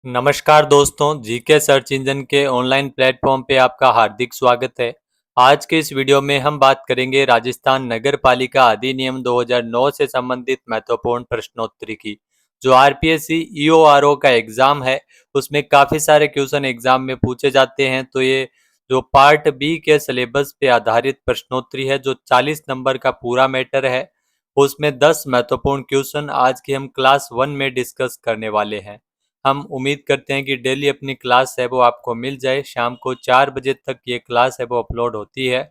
नमस्कार दोस्तों, GK search engine के ऑनलाइन प्लेटफॉर्म पे आपका हार्दिक स्वागत है। आज के इस वीडियो में हम बात करेंगे राजस्थान नगर पालिका अधिनियम 2009 से संबंधित महत्वपूर्ण प्रश्नोत्तरी की। जो आरपीएससी ईओआरओ का एग्जाम है, उसमें काफ़ी सारे क्वेश्चन एग्जाम में पूछे जाते हैं। तो ये जो पार्ट बी के सिलेबस पे आधारित प्रश्नोत्तरी है, जो 40 नंबर का पूरा मैटर है, उसमें 10 महत्वपूर्ण क्वेश्चन आज की हम क्लास 1 में डिस्कस करने वाले हैं। हम उम्मीद करते हैं कि डेली अपनी क्लास है वो आपको मिल जाए। शाम को 4 बजे तक ये क्लास है वो अपलोड होती है।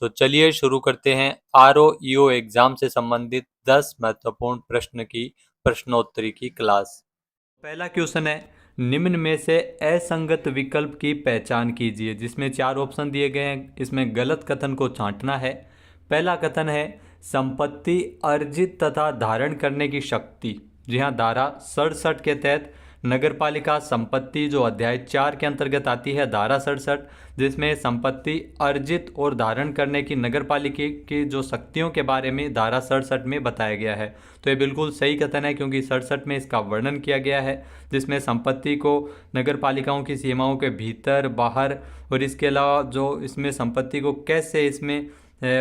तो चलिए शुरू करते हैं आरओईओ एग्जाम से संबंधित 10 महत्वपूर्ण प्रश्न की प्रश्नोत्तरी की क्लास। पहला क्वेश्चन है, निम्न में से असंगत विकल्प की पहचान कीजिए, जिसमें 4 ऑप्शन दिए गए हैं। इसमें गलत कथन को छांटना है। पहला कथन है, संपत्ति अर्जित तथा धारण करने की शक्ति। जी हाँ, धारा 67 के तहत नगरपालिका संपत्ति जो अध्याय 4 के अंतर्गत आती है, धारा 67, जिसमें संपत्ति अर्जित और धारण करने की नगरपालिका की जो शक्तियों के बारे में धारा 67 में बताया गया है। तो ये बिल्कुल सही कथन है, क्योंकि 67 में इसका वर्णन किया गया है, जिसमें संपत्ति को नगरपालिकाओं की सीमाओं के भीतर बाहर और इसके अलावा जो इसमें संपत्ति को कैसे इसमें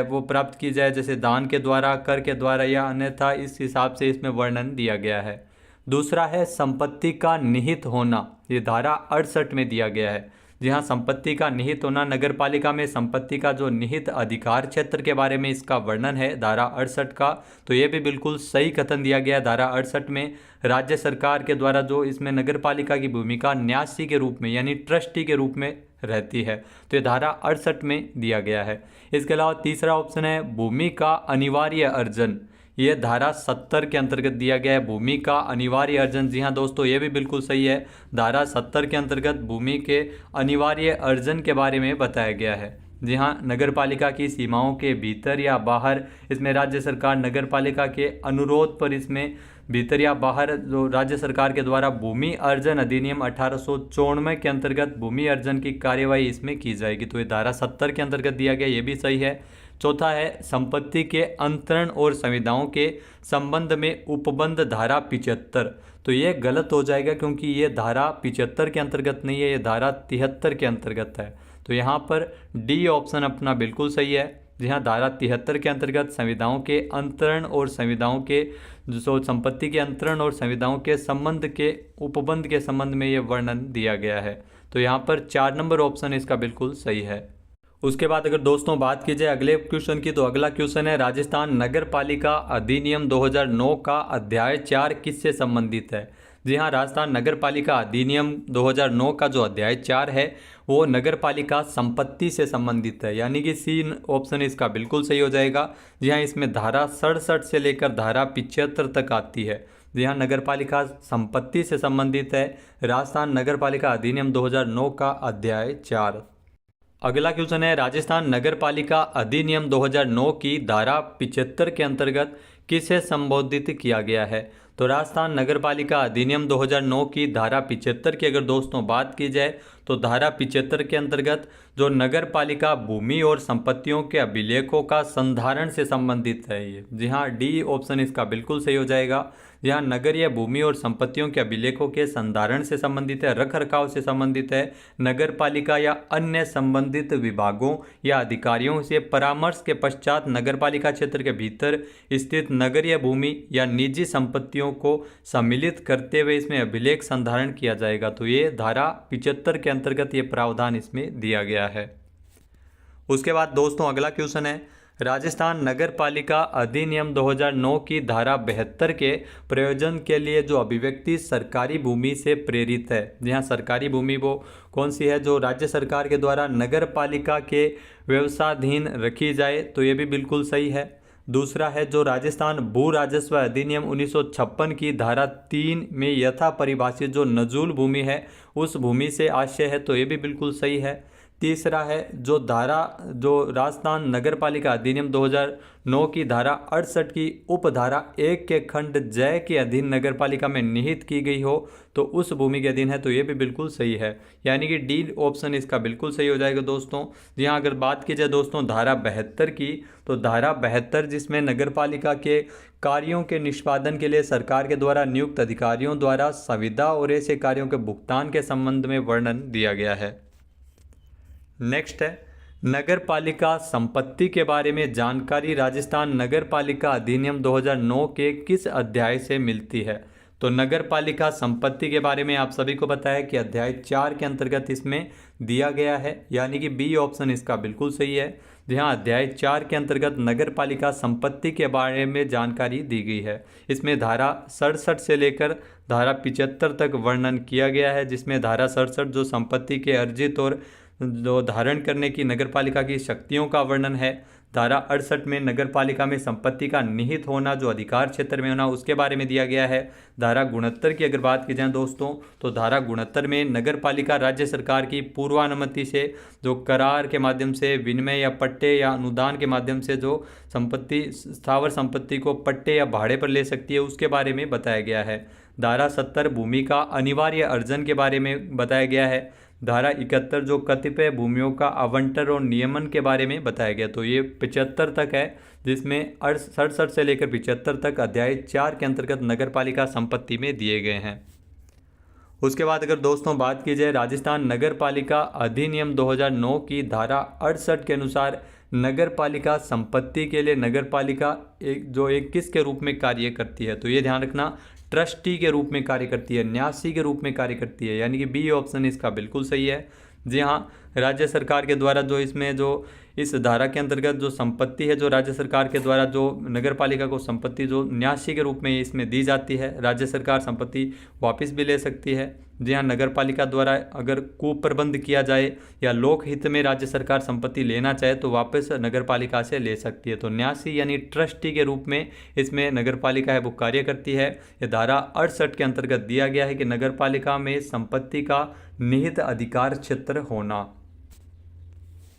वो प्राप्त की जाए, जैसे दान के द्वारा, कर के द्वारा या अन्यथा, इस हिसाब से इसमें वर्णन दिया गया है। दूसरा है संपत्ति का निहित होना। ये धारा 68 में दिया गया है। जी हाँ, संपत्ति का निहित होना, नगरपालिका में संपत्ति का जो निहित अधिकार क्षेत्र के बारे में इसका वर्णन है धारा 68 का। तो ये भी बिल्कुल सही कथन दिया गया है। धारा 68 में राज्य सरकार के द्वारा जो इसमें नगरपालिका की भूमिका न्यासी के रूप में यानी ट्रस्टी के रूप में रहती है, तो ये धारा 68 में दिया गया है। इसके अलावा तीसरा ऑप्शन है भूमि का अनिवार्य अर्जन। ये धारा 70 के अंतर्गत दिया गया है, भूमि का अनिवार्य अर्जन। जी हाँ दोस्तों, ये भी बिल्कुल सही है। धारा 70 के अंतर्गत भूमि के अनिवार्य अर्जन के बारे में बताया गया है। जी हाँ, नगरपालिका की सीमाओं के भीतर या बाहर इसमें राज्य सरकार नगरपालिका के अनुरोध पर इसमें भीतर या बाहर जो राज्य सरकार के द्वारा भूमि अर्जन अधिनियम 1894 के अंतर्गत भूमि अर्जन की कार्यवाही इसमें की जाएगी। तो ये धारा 70 के अंतर्गत दिया गया, ये भी सही है। चौथा है संपत्ति के अंतरण और संविदाओं के संबंध में उपबंध धारा 75। तो ये गलत हो जाएगा, क्योंकि ये धारा 75 के अंतर्गत नहीं है, ये धारा 73 के अंतर्गत है। तो यहाँ पर डी ऑप्शन अपना बिल्कुल सही है। जी हाँ, धारा 73 के अंतर्गत संविदाओं के अंतरण और संविदाओं के जो संपत्ति के अंतरण और संविदाओं के संबंध के उपबंध के संबंध में ये वर्णन दिया गया है। तो यहाँ पर 4 नंबर ऑप्शन इसका बिल्कुल सही है। उसके बाद अगर दोस्तों बात की जाए अगले क्वेश्चन की, तो अगला क्वेश्चन है राजस्थान नगर पालिका अधिनियम 2009 का अध्याय 4 किससे संबंधित है। जी हाँ, राजस्थान नगर पालिका अधिनियम 2009 का जो अध्याय 4 है वो नगर पालिका संपत्ति से संबंधित है, यानी कि सी ऑप्शन इसका बिल्कुल सही हो जाएगा। जी हाँ, इसमें धारा 67 से लेकर धारा 75 तक आती है। जी हाँ, नगर पालिका संपत्ति से संबंधित है राजस्थान नगर पालिका अधिनियम 2009 का अध्याय 4। अगला क्वेश्चन है राजस्थान नगर पालिका अधिनियम 2009 की धारा 75 के अंतर्गत किसे संबोधित किया गया है। तो राजस्थान नगर पालिका अधिनियम 2009 की धारा 75 की अगर दोस्तों बात की जाए, तो धारा 75 के अंतर्गत जो नगर पालिका भूमि और संपत्तियों के अभिलेखों का संधारण से संबंधित है ये। जी हाँ, डी ऑप्शन इसका बिल्कुल सही हो जाएगा। जहाँ नगरीय भूमि और संपत्तियों के अभिलेखों के संधारण से संबंधित है, रख रखाव से संबंधित है, नगर पालिका या अन्य संबंधित विभागों या अधिकारियों से परामर्श के पश्चात नगर पालिका क्षेत्र के भीतर स्थित नगरीय भूमि या निजी संपत्तियों को सम्मिलित करते हुए इसमें अभिलेख संधारण किया जाएगा। तो ये धारा 75 के अंतर्गत ये प्रावधान इसमें दिया गया है। उसके बाद दोस्तों अगला क्वेश्चन है राजस्थान नगर पालिका अधिनियम 2009 की धारा 72 के प्रयोजन के लिए जो अभिव्यक्ति सरकारी भूमि से प्रेरित है। जी हाँ, सरकारी भूमि वो कौन सी है जो राज्य सरकार के द्वारा नगर पालिका के व्यवसायधीन रखी जाए, तो ये भी बिल्कुल सही है। दूसरा है जो राजस्थान भू राजस्व अधिनियम 1956 की धारा 3 में यथा परिभाषित जो नजूल भूमि है उस भूमि से आशय है, तो ये भी बिल्कुल सही है। तीसरा है जो राजस्थान नगर पालिका अधिनियम 2009 की धारा 68 की उपधारा 1 के खंड जय के अधीन नगर पालिका में निहित की गई हो तो उस भूमि के अधीन है, तो ये भी बिल्कुल सही है, यानी कि डी ऑप्शन इसका बिल्कुल सही हो जाएगा दोस्तों। यहाँ अगर बात की जाए दोस्तों धारा 72 की, तो धारा 72 जिसमें नगर पालिका के कार्यों के निष्पादन के लिए सरकार के द्वारा नियुक्त अधिकारियों द्वारा संविदा और ऐसे कार्यों के भुगतान के संबंध में वर्णन दिया गया है। नेक्स्ट है नगर पालिका संपत्ति के बारे में जानकारी राजस्थान नगर पालिका अधिनियम 2009 के किस अध्याय से मिलती है। तो नगर पालिका संपत्ति के बारे में आप सभी को पता है कि अध्याय 4 के अंतर्गत इसमें दिया गया है, यानी कि बी ऑप्शन इसका बिल्कुल सही है। जहाँ अध्याय 4 के अंतर्गत नगर पालिका संपत्ति के बारे में जानकारी दी गई है। इसमें धारा 67 से लेकर धारा 75 तक वर्णन किया गया है, जिसमें धारा 67 जो संपत्ति के अर्जित और जो धारण करने की नगरपालिका की शक्तियों का वर्णन है। धारा 68 में नगरपालिका में संपत्ति का निहित होना, जो अधिकार क्षेत्र में होना, उसके बारे में दिया गया है। धारा 69 की अगर बात की जाए दोस्तों, तो धारा 69 में नगरपालिका राज्य सरकार की पूर्वानुमति से जो करार के माध्यम से, विनिमय या पट्टे या अनुदान के माध्यम से जो संपत्ति, स्थावर संपत्ति को पट्टे या भाड़े पर ले सकती है, उसके बारे में बताया गया है। धारा 70 भूमि का अनिवार्य अर्जन के बारे में बताया गया है। धारा 71 जो कतिपय भूमियों का आवंटन और नियमन के बारे में बताया गया। तो ये 75 तक है, जिसमें 67 से लेकर 75 तक अध्याय 4 के अंतर्गत नगरपालिका संपत्ति में दिए गए हैं। उसके बाद अगर दोस्तों बात की जाए राजस्थान नगर पालिका अधिनियम 2009 की धारा 68 के अनुसार नगर पालिका संपत्ति के लिए नगर पालिका एक किसके रूप में कार्य करती है। तो ये ध्यान रखना, ट्रस्टी के रूप में कार्य करती है, न्यासी के रूप में कार्य करती है, यानी कि बी ऑप्शन इसका बिल्कुल सही है। जी हाँ, राज्य सरकार के द्वारा जो इसमें जो इस धारा के अंतर्गत जो संपत्ति है, जो राज्य सरकार के द्वारा जो नगर पालिका को संपत्ति जो न्यासी के रूप में इसमें दी जाती है, राज्य सरकार संपत्ति वापस भी ले सकती है। जी हाँ, नगर पालिका द्वारा अगर कुप्रबंध किया जाए या लोकहित में राज्य सरकार संपत्ति लेना चाहे तो वापस नगर पालिका से ले सकती है। तो न्यासी यानी ट्रस्टी के रूप में इसमें नगर पालिका है वो कार्य करती है। ये धारा 68 के अंतर्गत दिया गया है कि नगर पालिका में संपत्ति का निहित अधिकार क्षेत्र होना।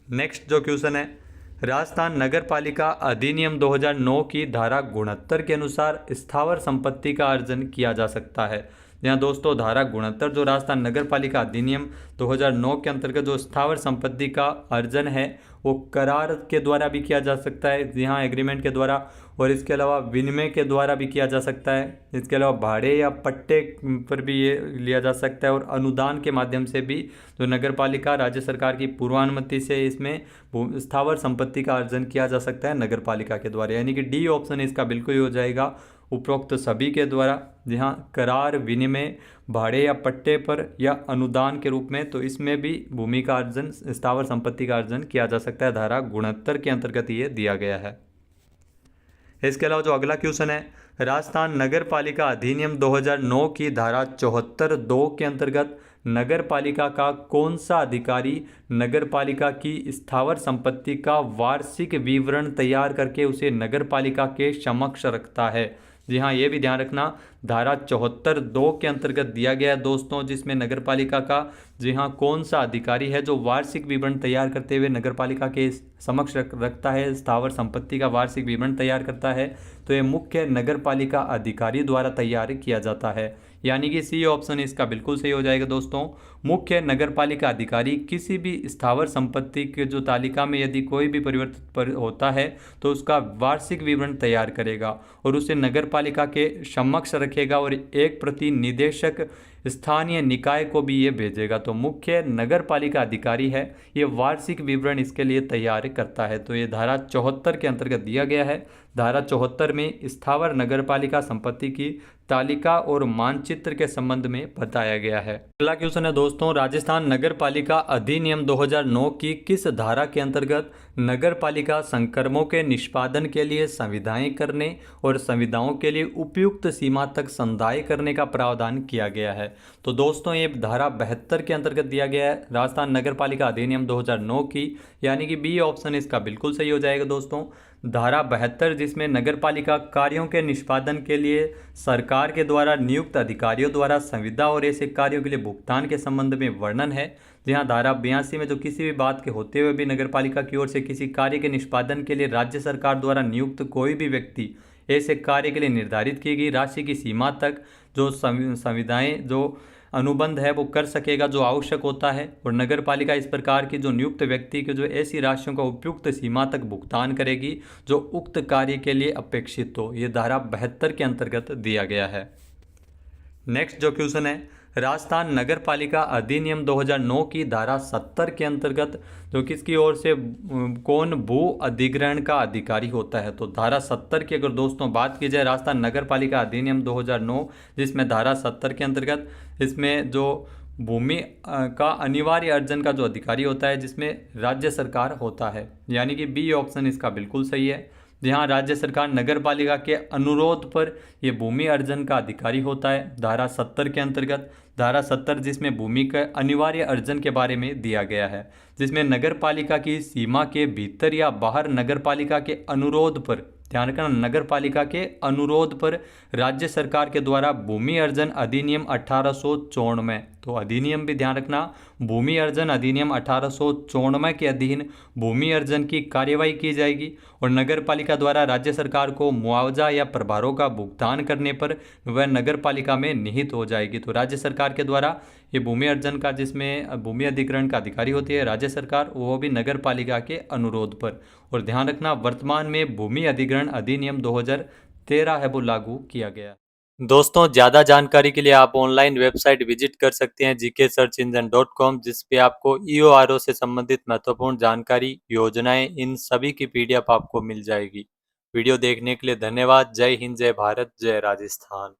नेक्स्ट जो क्वेश्चन है, राजस्थान नगर पालिका अधिनियम 2009 की धारा 69 के अनुसार स्थावर संपत्ति का अर्जन किया जा सकता है। यहाँ दोस्तों धारा 69 जो राजस्थान नगर पालिका अधिनियम 2009 के अंतर्गत जो स्थावर संपत्ति का अर्जन है वो करार के द्वारा भी किया जा सकता है, यहाँ एग्रीमेंट के द्वारा, और इसके अलावा विनिमय के द्वारा भी किया जा सकता है। इसके अलावा भाड़े या पट्टे पर भी ये लिया जा सकता है, और अनुदान के माध्यम से भी जो नगर पालिका राज्य सरकार की पूर्वानुमति से इसमें स्थावर संपत्ति का अर्जन किया जा सकता है नगर पालिका के द्वारा, यानी कि डी ऑप्शन इसका बिल्कुल ही हो जाएगा, उपरोक्त सभी के द्वारा। जहाँ करार, विनिमय, भाड़े या पट्टे पर या अनुदान के रूप में, तो इसमें भी भूमि का अर्जन, स्थावर संपत्ति का अर्जन किया जा सकता है। धारा 69 के अंतर्गत ये दिया गया है। इसके अलावा जो अगला क्वेश्चन है, राजस्थान नगर पालिका अधिनियम 2009 की धारा 74(2) के अंतर्गत नगर पालिका का कौन सा अधिकारी नगर पालिका की स्थावर संपत्ति का वार्षिक विवरण तैयार करके उसे नगर पालिका के समक्ष रखता है। जी हाँ, ये भी ध्यान रखना, धारा 74(2) के अंतर्गत दिया गया है दोस्तों, जिसमें नगर पालिका का जी हाँ कौन सा अधिकारी है जो वार्षिक विवरण तैयार करते हुए नगर पालिका के समक्ष रखता है, स्थावर संपत्ति का वार्षिक विवरण तैयार करता है। तो ये मुख्य नगर पालिका अधिकारी द्वारा तैयार किया जाता है, यानी कि सी ऑप्शन इसका बिल्कुल सही हो जाएगा दोस्तों। मुख्य नगर पालिका अधिकारी किसी भी स्थावर संपत्ति के जो तालिका में यदि कोई भी परिवर्तन होता है तो उसका वार्षिक विवरण तैयार करेगा और उसे नगर पालिका के समक्ष रखेगा, और एक प्रति निदेशक स्थानीय निकाय को भी ये भेजेगा। तो मुख्य नगर पालिका अधिकारी है, ये वार्षिक विवरण इसके लिए तैयार करता है। तो ये धारा 74 के अंतर्गत दिया गया है। धारा 74 में स्थावर नगर पालिका संपत्ति की तालिका और मानचित्र के संबंध में बताया गया है। अगला क्वेश्चन है दोस्तों, राजस्थान नगर पालिका अधिनियम 2009 की किस धारा के अंतर्गत नगर पालिका संक्रमों के निष्पादन के लिए संविधाएं करने और संविदाओं के लिए उपयुक्त सीमा तक संदाय करने का प्रावधान किया गया है। तो दोस्तों ये धारा 72 के अंतर्गत दिया गया है राजस्थान नगर पालिका अधिनियम 2009 की, यानी कि बी ऑप्शन इसका बिल्कुल सही हो जाएगा दोस्तों। धारा 72 जिसमें नगरपालिका कार्यों के निष्पादन के लिए सरकार के द्वारा नियुक्त अधिकारियों द्वारा संविदा और ऐसे कार्यों के लिए भुगतान के संबंध में वर्णन है। जहाँ धारा 82 में जो किसी भी बात के होते हुए भी नगरपालिका की ओर से किसी कार्य के निष्पादन के लिए राज्य सरकार द्वारा नियुक्त कोई भी व्यक्ति ऐसे कार्य के लिए निर्धारित की गई राशि की सीमा तक जो संविदाएं जो अनुबंध है वो कर सकेगा जो आवश्यक होता है, और नगर पालिका इस प्रकार की जो नियुक्त व्यक्ति के जो ऐसी राशियों का उपयुक्त सीमा तक भुगतान करेगी जो उक्त कार्य के लिए अपेक्षित हो। ये धारा 72 के अंतर्गत दिया गया है। नेक्स्ट जो क्वेश्चन है, राजस्थान नगर पालिका अधिनियम 2009 की धारा 70 के अंतर्गत जो किसकी ओर से कौन भू अधिग्रहण का अधिकारी होता है। तो धारा 70 की अगर दोस्तों बात की जाए, राजस्थान नगर पालिका अधिनियम 2009 जिसमें धारा 70 के अंतर्गत इसमें जो भूमि का अनिवार्य अर्जन का जो अधिकारी होता है जिसमें राज्य सरकार होता है, यानी कि बी ऑप्शन इसका बिल्कुल सही है। जहाँ राज्य सरकार नगर पालिका के अनुरोध पर यह भूमि अर्जन का अधिकारी होता है धारा 70 के अंतर्गत। धारा 70 जिसमें भूमि के अनिवार्य अर्जन के बारे में दिया गया है, जिसमें नगर पालिका की सीमा के भीतर या बाहर नगर पालिका के अनुरोध पर, ध्यान रखना, नगर पालिका के अनुरोध पर राज्य सरकार के द्वारा भूमि अर्जन अधिनियम 1894, तो अधिनियम भी ध्यान रखना, भूमि अर्जन अधिनियम 1894 के अधीन भूमि अर्जन की कार्यवाही की जाएगी और नगर पालिका द्वारा राज्य सरकार को मुआवजा या प्रभारों का भुगतान करने पर वह नगर पालिका में निहित हो जाएगी। तो राज्य सरकार के द्वारा ये भूमि अर्जन का, जिसमें भूमि अधिग्रहण का अधिकारी होती है राज्य सरकार, वो भी नगर पालिका के अनुरोध पर। और ध्यान रखना, वर्तमान में भूमि अधिग्रहण अधिनियम 2013 है वो लागू किया गया। दोस्तों, ज़्यादा जानकारी के लिए आप ऑनलाइन वेबसाइट विजिट कर सकते हैं gksearchinjan.com, जिस पे आपको EORO से संबंधित महत्वपूर्ण जानकारी, योजनाएं, इन सभी की PDF आपको मिल जाएगी। वीडियो देखने के लिए धन्यवाद। जय हिंद, जय भारत, जय राजस्थान।